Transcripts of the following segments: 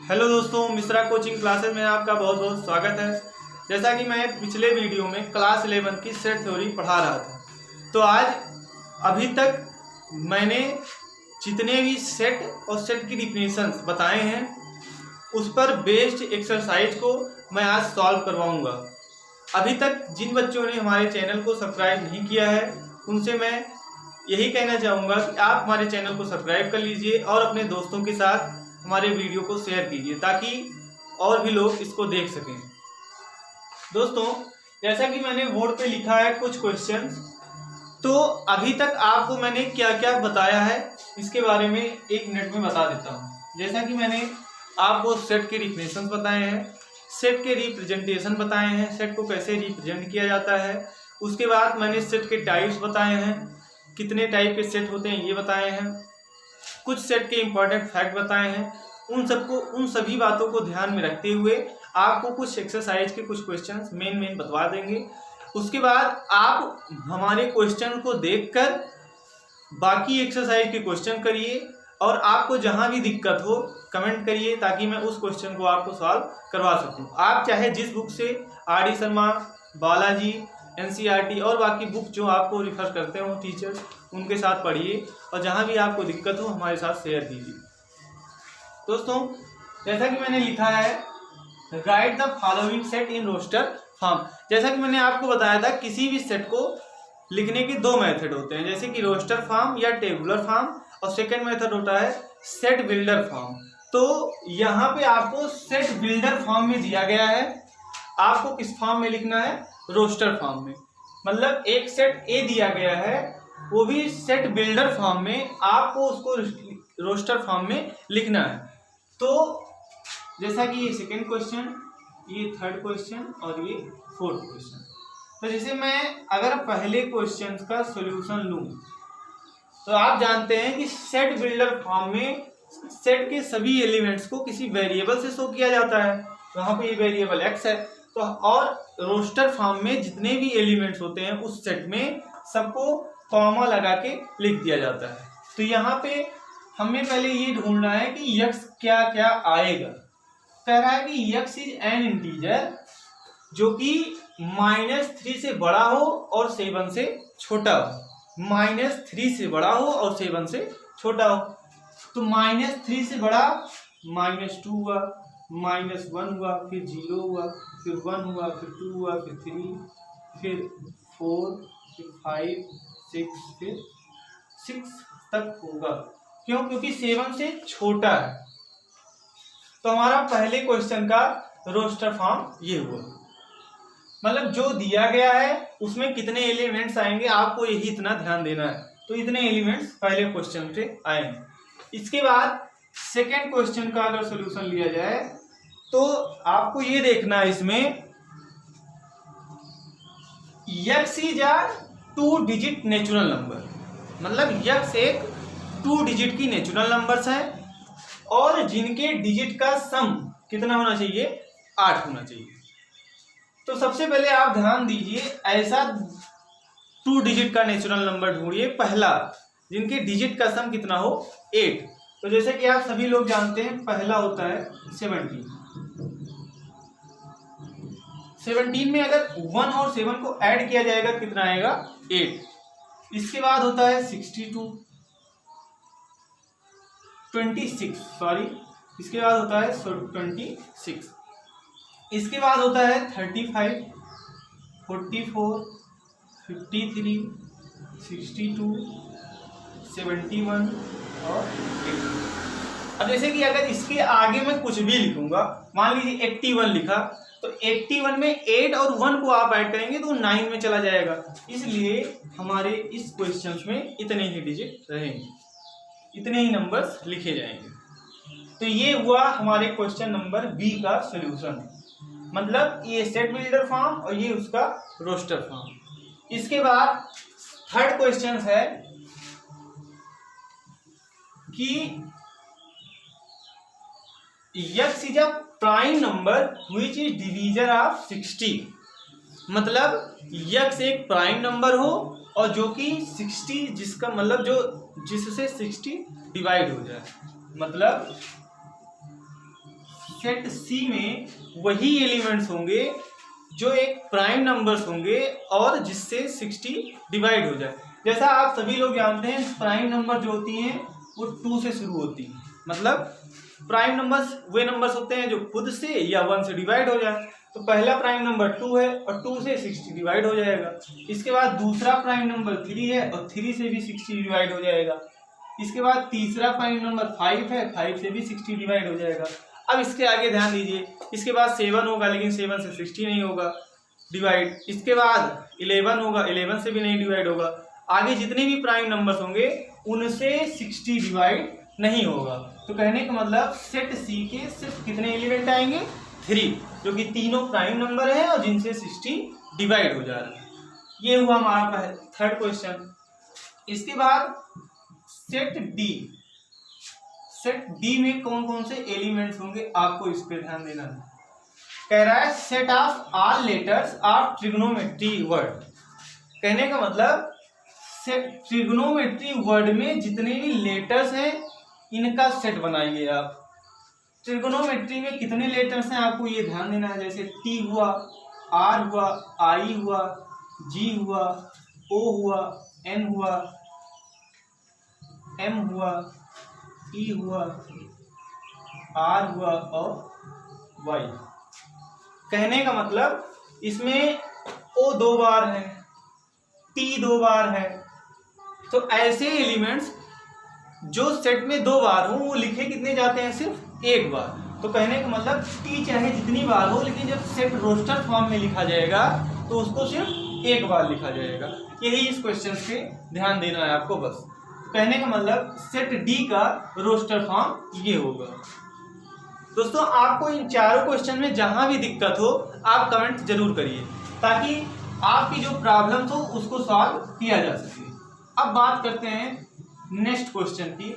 Hello दोस्तों, Mishra coaching classes में आपका बहुत बहुत स्वागत है। जैसा कि मैं पिछले वीडियो में क्लास 11 की सेट थ्योरी पढ़ा रहा था, तो आज अभी तक मैंने जितने भी सेट और सेट की डिफिनेशंस बताए हैं उस पर बेस्ड एक्सरसाइज को मैं आज सॉल्व करवाऊंगा। अभी तक जिन बच्चों ने हमारे चैनल को सब्सक्राइब नहीं किया है उनसे मैं यही कहना चाहूँगा कि आप हमारे चैनल को सब्सक्राइब कर लीजिए और अपने दोस्तों के साथ हमारे वीडियो को शेयर कीजिए ताकि और भी लोग इसको देख सकें। दोस्तों, जैसा कि मैंने बोर्ड पे लिखा है कुछ क्वेश्चन, तो अभी तक आपको मैंने क्या क्या बताया है इसके बारे में 1 मिनट में बता देता हूँ। जैसा कि मैंने आपको सेट के डिफिनेशन बताए हैं, सेट के रिप्रेजेंटेशन बताए हैं, सेट को कैसे रिप्रेजेंट किया जाता है। उसके बाद मैंने सेट के टाइप्स बताए हैं, कितने टाइप के सेट होते हैं ये बताए हैं, कुछ सेट के इम्पॉर्टेंट फैक्ट बताए हैं। उन सभी बातों को ध्यान में रखते हुए आपको कुछ एक्सरसाइज के कुछ क्वेश्चंस मेन बतवा देंगे। उसके बाद आप हमारे क्वेश्चन को देखकर बाकी एक्सरसाइज के क्वेश्चन करिए और आपको जहां भी दिक्कत हो कमेंट करिए ताकि मैं उस क्वेश्चन को आपको सॉल्व करवा सकूं। आप चाहे जिस बुक से R D Sharma, Balaji, NCERT और बाकी बुक जो आपको रिफर करते हो टीचर्स, उनके साथ पढ़िए और जहां भी आपको दिक्कत हो हमारे साथ शेयर कीजिए। दोस्तों, जैसा कि मैंने लिखा है write the following set in roster form. जैसा कि मैंने आपको बताया था किसी भी सेट को लिखने के 2 मेथड होते हैं, जैसे कि रोस्टर फॉर्म या टेबुलर फॉर्म, और सेकंड मेथड होता है सेट बिल्डर फॉर्म। तो यहाँ पे आपको सेट बिल्डर फॉर्म में दिया गया है, आपको किस फॉर्म में लिखना है? रोस्टर फॉर्म में। मतलब एक सेट ए दिया गया है, वो भी सेट बिल्डर फॉर्म में, आपको उसको रोस्टर फॉर्म में लिखना है। तो जैसा कि ये सेकंड क्वेश्चन, ये थर्ड क्वेश्चन और ये फोर्थ क्वेश्चन। तो जैसे मैं अगर पहले क्वेश्चन का सॉल्यूशन लूं तो आप जानते हैं कि सेट बिल्डर फॉर्म में सेट के सभी एलिमेंट्स को किसी वेरिएबल से शो किया जाता है। तो यहाँ पे ये वेरिएबल एक्स है। तो और रोस्टर फॉर्म में जितने भी एलिमेंट्स होते हैं उस सेट में सबको कॉमा लगा के लिख दिया जाता है। तो यहाँ पे हमें पहले ये ढूंढना है कि यक्स क्या क्या आएगा। कह रहा है कि यक्स इज एन इंटीजर जो कि -3 से बड़ा हो और 7 से छोटा हो। -3 से बड़ा हो और 7 से छोटा हो। तो -3 से बड़ा -2 हुआ, -1 हुआ, फिर 0 हुआ, फिर 1 हुआ, फिर 2 हुआ, फिर 3, फिर 4, फिर 5, 6, फिर 6 तक होगा। क्यों? क्योंकि 7 से छोटा है। तो हमारा पहले क्वेश्चन का रोस्टर फॉर्म ये हुआ। मतलब जो दिया गया है उसमें कितने एलिमेंट्स आएंगे आपको यही इतना ध्यान देना है। तो इतने एलिमेंट्स पहले क्वेश्चन से आएंगे। इसके बाद सेकेंड क्वेश्चन का अगर सॉल्यूशन लिया जाए तो आपको ये देखना है, इसमें x is a 2 digit natural number. मतलब यक्स एक 2 डिजिट की नेचुरल नंबर्स है और जिनके डिजिट का सम कितना होना चाहिए? 8 होना चाहिए। तो सबसे पहले आप ध्यान दीजिए, ऐसा 2 डिजिट का नेचुरल नंबर ढूंढिए पहला जिनके डिजिट का सम कितना हो 8। तो जैसे कि आप सभी लोग जानते हैं पहला होता है 17। 17 में अगर 1 और 7 को ऐड किया जाएगा कितना आएगा? 8। इसके बाद होता है 26, इसके बाद होता है 26। इसके बाद होता है 35, 44, 53, 62, 71 और 80। अब जैसे कि अगर इसके आगे मैं कुछ भी लिखूंगा, मान लीजिए 81 लिखा, तो 81 में 8 और 1 को आप ऐड करेंगे तो 9 में चला जाएगा। इसलिए हमारे इस क्वेश्चन में इतने ही डिजिट रहेंगे, इतने ही नंबर्स लिखे जाएंगे। तो ये हुआ हमारे क्वेश्चन नंबर बी का सॉल्यूशन। मतलब ये सेट बिल्डर फॉर्म और ये उसका रोस्टर फॉर्म। इसके बाद थर्ड क्वेश्चन है कि x is a prime number which is divisor of 60। मतलब यक्स एक प्राइम नंबर हो और जो कि 60, जिसका मतलब जिससे 60 डिवाइड हो जाए। मतलब सेट सी में वही एलिमेंट्स होंगे जो एक प्राइम नंबर्स होंगे और जिससे 60 डिवाइड हो जाए। जैसा आप सभी लोग जानते हैं प्राइम नंबर जो होती हैं वो 2 से शुरू होती हैं। मतलब प्राइम नंबर्स वे नंबर्स होते हैं जो खुद से या 1 से डिवाइड हो जाए। तो पहला प्राइम नंबर 2 है और 2 से 60 डिवाइड हो जाएगा। इसके बाद दूसरा प्राइम नंबर 3 है और 3 से भी 60 डिवाइड हो जाएगा। इसके बाद तीसरा प्राइम नंबर 5 है, 5 से भी 60 डिवाइड हो जाएगा। अब इसके आगे ध्यान दीजिए, इसके बाद 7 होगा लेकिन 7 से 60 नहीं होगा डिवाइड। इसके बाद 11 होगा, 11 से भी नहीं डिवाइड होगा। आगे जितने भी प्राइम नंबर्स होंगे उनसे 60 डिवाइड नहीं होगा। तो कहने का मतलब सेट सी के सिर्फ कितने एलिमेंट आएंगे? 3, जो कि तीनों प्राइम नंबर है और जिनसे 60 डिवाइड हो जा रहा है। ये हुआ हमारा थर्ड क्वेश्चन। इसके बाद सेट डी। सेट डी में कौन कौन से एलिमेंट्स होंगे आपको इस पे ध्यान देना है। कह रहा है set of all letters of trigonometry word. कहने का मतलब ट्रिग्नोमेट्री वर्ड में जितने भी लेटर्स हैं इनका सेट बनाइए आप। ट्रिग्नोमेट्री में कितने लेटर्स हैं आपको ये ध्यान देना है। जैसे टी हुआ, आर हुआ, आई हुआ, जी हुआ, ओ हुआ, एन हुआ, एम हुआ, ई हुआ, आर हुआ और वाई। कहने का मतलब इसमें ओ 2 बार है, टी 2 बार है। तो ऐसे एलिमेंट्स जो सेट में 2 बार हो वो लिखे कितने जाते हैं? सिर्फ 1 बार। तो कहने का मतलब टी चाहे जितनी बार हो लेकिन जब सेट रोस्टर फॉर्म में लिखा जाएगा तो उसको सिर्फ 1 बार लिखा जाएगा। यही इस क्वेश्चन पे ध्यान देना है आपको बस। कहने का मतलब सेट डी का रोस्टर फॉर्म ये होगा। दोस्तों आपको इन चारों क्वेश्चन में जहां भी दिक्कत हो आप कमेंट जरूर करिए ताकि आपकी जो प्रॉब्लम हो उसको सॉल्व किया जा सके। अब बात करते हैं नेक्स्ट क्वेश्चन की।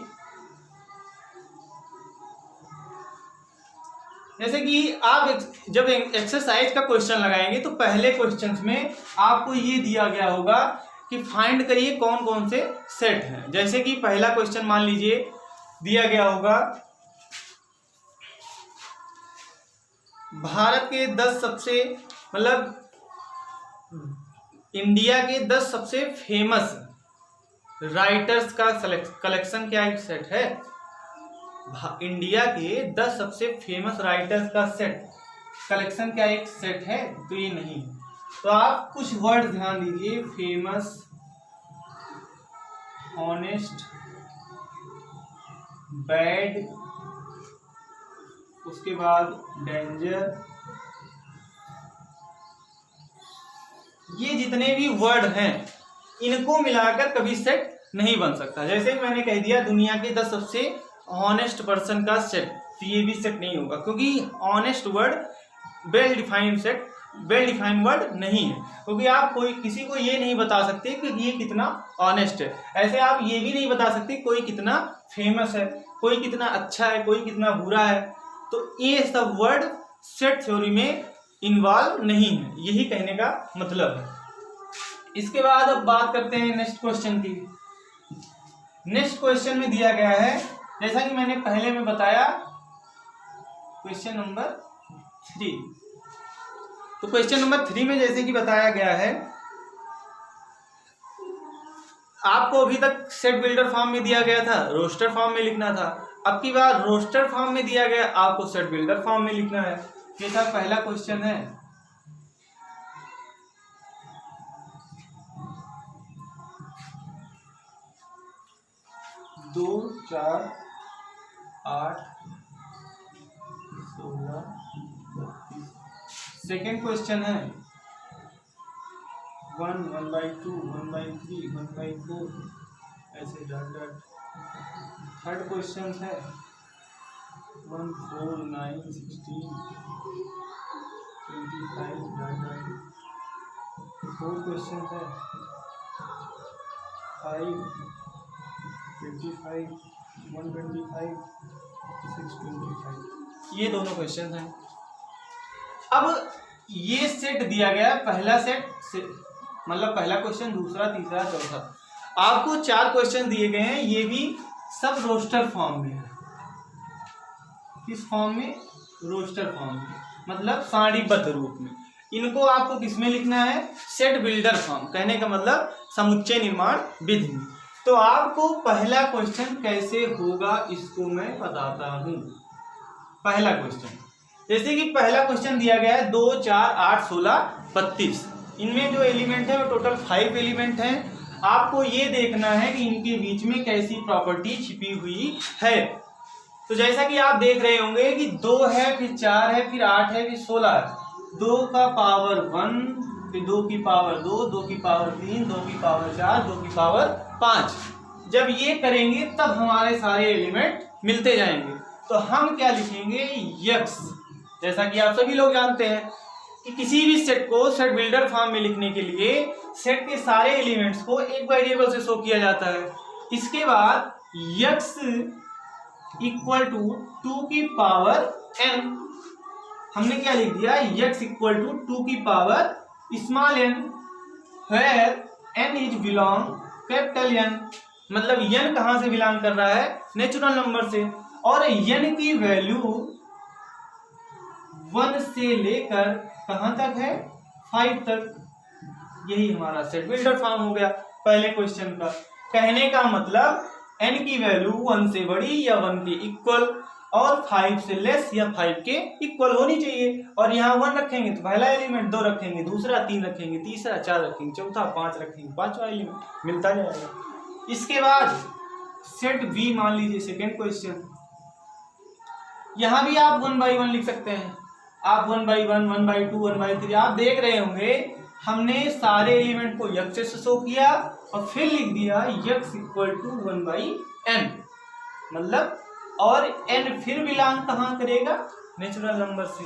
जैसे कि आप जब एक्सरसाइज का क्वेश्चन लगाएंगे तो पहले क्वेश्चन में आपको ये दिया गया होगा कि फाइंड करिए कौन कौन से सेट हैं। जैसे कि पहला क्वेश्चन मान लीजिए दिया गया होगा भारत के 10 सबसे मतलब इंडिया के 10 सबसे फेमस राइटर्स का कलेक्शन क्या एक सेट है। इंडिया के 10 सबसे फेमस राइटर्स का सेट कलेक्शन क्या एक सेट है? तो ये नहीं। तो आप कुछ वर्ड ध्यान दीजिए। फेमस, ऑनेस्ट, बैड, उसके बाद डेंजर, ये जितने भी वर्ड हैं इनको मिलाकर कभी सेट नहीं बन सकता। जैसे मैंने कह दिया दुनिया के 10 सबसे ऑनेस्ट पर्सन का सेट, तो ये भी सेट नहीं होगा क्योंकि honest word well defined word नहीं है। क्योंकि आप कोई किसी को ये नहीं बता सकते कि ये कितना ऑनेस्ट है। ऐसे आप ये भी नहीं बता सकते कोई कितना फेमस है, कोई कितना अच्छा है, कोई कितना बुरा है। तो ये सब वर्ड सेट थ्योरी में इन्वॉल्व नहीं है, यही कहने का मतलब है। इसके बाद अब बात करते हैं नेक्स्ट क्वेश्चन की। नेक्स्ट क्वेश्चन में दिया गया है जैसा कि मैंने पहले में बताया क्वेश्चन नंबर 3। तो क्वेश्चन नंबर 3 में जैसे कि बताया गया है आपको अभी तक सेट बिल्डर फॉर्म में दिया गया था, रोस्टर फॉर्म में लिखना था। अब की बार रोस्टर फॉर्म में दिया गया आपको सेट बिल्डर फॉर्म में लिखना है। जैसा पहला क्वेश्चन है 2, 4, 8, 16, 32। सेकेंड क्वेश्चन है 1, 1/2, 1/3, 1/4 ऐसे डॉट डॉट। थर्ड क्वेश्चन है 1, 4, 9, 16, 25 डॉट डॉट। फोर्थ क्वेश्चन है 5, 25, 125, 625। ये दोनों क्वेश्चन हैं। अब ये सेट दिया गया पहला सेट मतलब पहला क्वेश्चन, दूसरा, तीसरा, चौथा। आपको 4 क्वेश्चन दिए गए हैं, ये भी सब रोस्टर फॉर्म में है। किस फॉर्म में, रोस्टर फॉर्म में, मतलब सारणीबद्ध रूप में। इनको आपको किसमें लिखना है, सेट बिल्डर फॉर्म, कहने का मतलब समुच्चय निर्माण विधि में। तो आपको पहला क्वेश्चन कैसे होगा इसको मैं बताता हूं। पहला क्वेश्चन, जैसे कि पहला क्वेश्चन दिया गया है 2, 4, 8, 16, 32। इनमें जो एलिमेंट है वो टोटल 5 एलिमेंट हैं। आपको ये देखना है कि इनके बीच में कैसी प्रॉपर्टी छिपी हुई है। तो जैसा कि आप देख रहे होंगे कि 2 है, फिर 4 है, फिर 8 है, फिर 16 है। 2 का पावर 1, फिर 2 की पावर 2, 2 की पावर 3, 2 की पावर 4, 2 की पावर 5। जब ये करेंगे तब हमारे सारे एलिमेंट मिलते जाएंगे। तो हम क्या लिखेंगे, यक्स। जैसा कि आप सभी लोग जानते हैं कि किसी भी सेट को सेट बिल्डर फॉर्म में लिखने के लिए सेट के सारे एलिमेंट्स को एक वेरिएबल से शो किया जाता है। इसके बाद यक्स इक्वल टू 2 की पावर n, हमने क्या लिख दिया, यक्स इक्वल टू 2 की power small n, where n is belong capital N, मतलब n कहां से बिलोंग कर रहा है, नेचुरल नंबर से, और n की वैल्यू 1 से लेकर कहां तक है, 5 तक। यही हमारा सेट बिल्डर फॉर्म हो गया पहले क्वेश्चन का। कहने का मतलब n की वैल्यू 1 से बड़ी या 1 के इक्वल और 5 से लेस या 5 के इक्वल होनी चाहिए। और यहाँ 1 रखेंगे तो पहला एलिमेंट, 2 रखेंगे दूसरा, 3 रखेंगे तीसरा, 4 रखेंगे चौथा, 5 रखेंगे पांचवा एलिमेंट, मिलता जाएगा। इसके बाद सेट V मान लीजिए सेकेंड क्वेश्चन। यहाँ भी आप 1 by 1 लिख सकते हैं। आप 1 by 1, 1 by 2, 1 by 3 आप देख रहे होंगे हमने सारे एलिमेंट को यक्स से शो किया और फिर लिख दिया x equal to 1 by n, मतलब और n फिर बिलोंग कहाँ करेगा, नेचुरल नंबर से।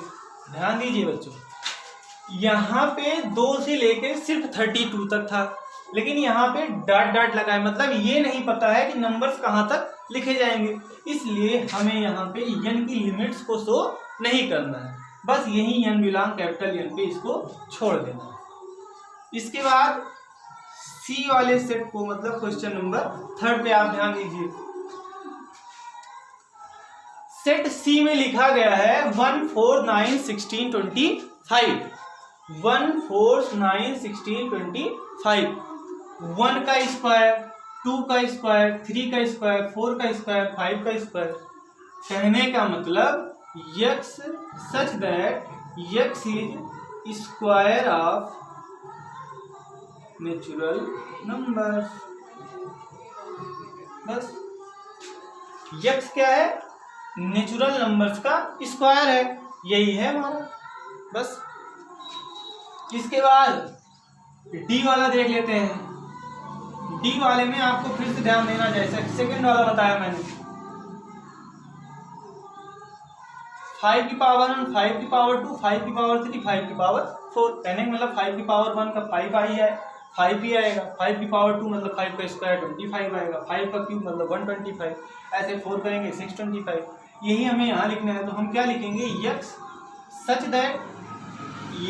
ध्यान दीजिए बच्चों, यहाँ पे 2 से लेके सिर्फ 32 तक था, लेकिन यहाँ पे डॉट डॉट लगा है, मतलब ये नहीं पता है कि नंबर्स कहाँ तक लिखे जाएंगे, इसलिए हमें यहाँ पे n की लिमिट्स को शो नहीं करना है, बस यही n बिलोंग कैपिटल N पे इसको छोड़ देना है। इसके बाद C वाले सेट को, मतलब क्वेश्चन नंबर 3 पे आप ध्यान दीजिए। सेट C में लिखा गया है 1, 4, 9, 16, 25। 1, 4, 9, 16, 25। 1 का स्क्वायर, 2 का स्क्वायर, 3 का स्क्वायर, 4 का स्क्वायर, 5 का स्क्वायर। कहने का मतलब x such that x is square of natural number. बस यक्स क्या है, नेचुरल नंबर्स का स्क्वायर है, यही है हमारा, बस। इसके बाद डी वाला देख लेते हैं। डी वाले में आपको फिर से ध्यान देना, जैसा सेकंड वाला बताया मैंने, 5 की पावर 1, 5 की पावर 2, 5 की पावर 3, 5 की पावर 4। कहने का मतलब 5 की पावर 1 का 5 आई है, 5 ही आएगा। 5 की पावर 2 मतलब 5 का स्क्वायर 25 आएगा। 5 का क्यूब मतलब 125। ऐसे 4 करेंगे 625। यही हमें यहाँ लिखना है, तो हम क्या लिखेंगे, x such that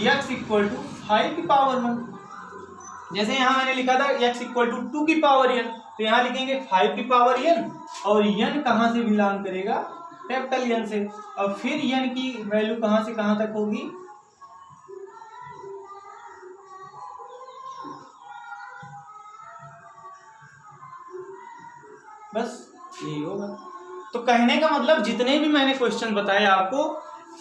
x equal to 5 की पावर 1। जैसे यहाँ मैंने लिखा था यक्स इक्वल टू 2 की पावर n, तो यहाँ लिखेंगे 5 की पावर n, और n कहाँ से बिलोंग करेगा, कैपिटल N से। और फिर n की वैल्यू कहाँ से कहाँ तक होगी, बस यही होगा। तो कहने का मतलब जितने भी मैंने क्वेश्चन बताए आपको,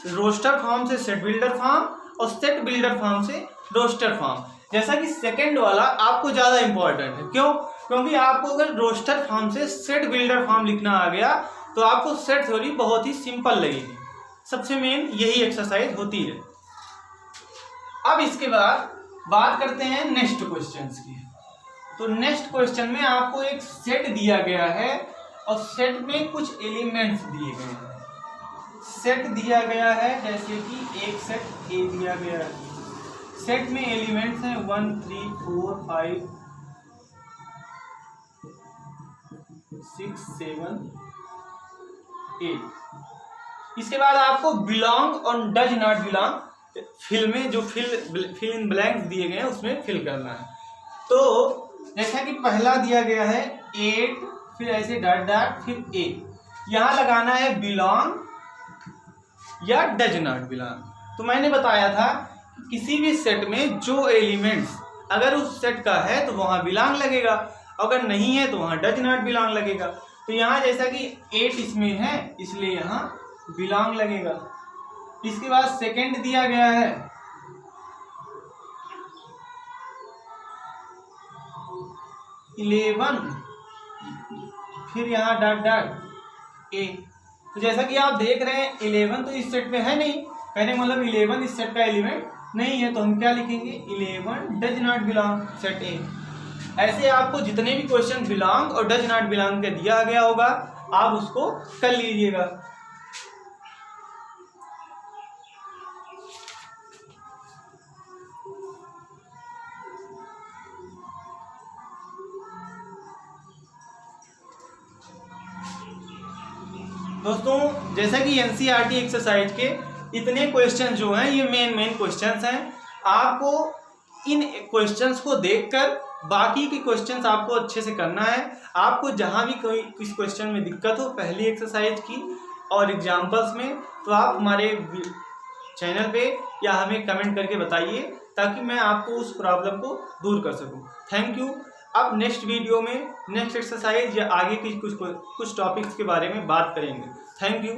रोस्टर फॉर्म से सेट बिल्डर फॉर्म और सेट बिल्डर फॉर्म से रोस्टर फॉर्म। जैसा कि सेकंड वाला आपको ज़्यादा इंपॉर्टेंट है, क्यों, क्योंकि आपको अगर रोस्टर फॉर्म से सेट बिल्डर फॉर्म लिखना आ गया तो आपको सेट थ्योरी बहुत ही सिंपल लगेगी। सबसे मेन यही एक्सरसाइज होती है। अब इसके बाद बात करते हैं नेक्स्ट क्वेश्चंस की। तो नेक्स्ट क्वेश्चन में आपको एक सेट दिया गया है और सेट में कुछ एलिमेंट्स दिए गए हैं। सेट दिया गया है, जैसे कि एक सेट ए दिया गया है। सेट में एलिमेंट्स हैं 1, 3, 4, 5, 6, 7, 8। इसके बाद आपको बिलोंग और डज नॉट बिलोंग फिल में जो फिल इन ब्लैंक्स दिए गए हैं उसमें फिल करना है। तो जैसा कि पहला दिया गया है 8, फिर ऐसे डॉट डॉट, फिर ए। यहाँ लगाना है बिलोंग या डज नॉट बिलोंग। तो मैंने बताया था किसी भी सेट में जो एलिमेंट्स अगर उस सेट का है तो वहाँ बिलोंग लगेगा, अगर नहीं है तो वहाँ डज नॉट बिलोंग लगेगा। तो यहाँ जैसा कि 8 इसमें है इसलिए यहाँ बिलोंग लगेगा। इसके बाद सेकंड दिया गया है 11, फिर यहाँ डॉट डॉट ए। तो जैसा कि आप देख रहे हैं 11 तो इस सेट में है नहीं, कहने मतलब 11 इस सेट का एलिमेंट नहीं है, तो हम क्या लिखेंगे 11 डज नॉट बिलोंग सेट ए। ऐसे आपको जितने भी क्वेश्चन बिलोंग और डज नॉट बिलोंग का दिया गया होगा आप उसको कर लीजिएगा। दोस्तों जैसा कि एनसीईआरटी एक्सरसाइज के इतने क्वेश्चन जो हैं ये मेन क्वेश्चंस हैं। आपको इन क्वेश्चंस को देखकर बाकी के क्वेश्चंस आपको अच्छे से करना है। आपको जहां भी कोई किस क्वेश्चन में दिक्कत हो पहली एक्सरसाइज की और एग्जाम्पल्स में, तो आप हमारे चैनल पे या हमें कमेंट करके बताइए ताकि मैं आपको उस प्रॉब्लम को दूर कर सकूं। Thank you. अब नेक्स्ट वीडियो में नेक्स्ट एक्सरसाइज या आगे की कुछ टॉपिक्स के बारे में बात करेंगे। Thank you.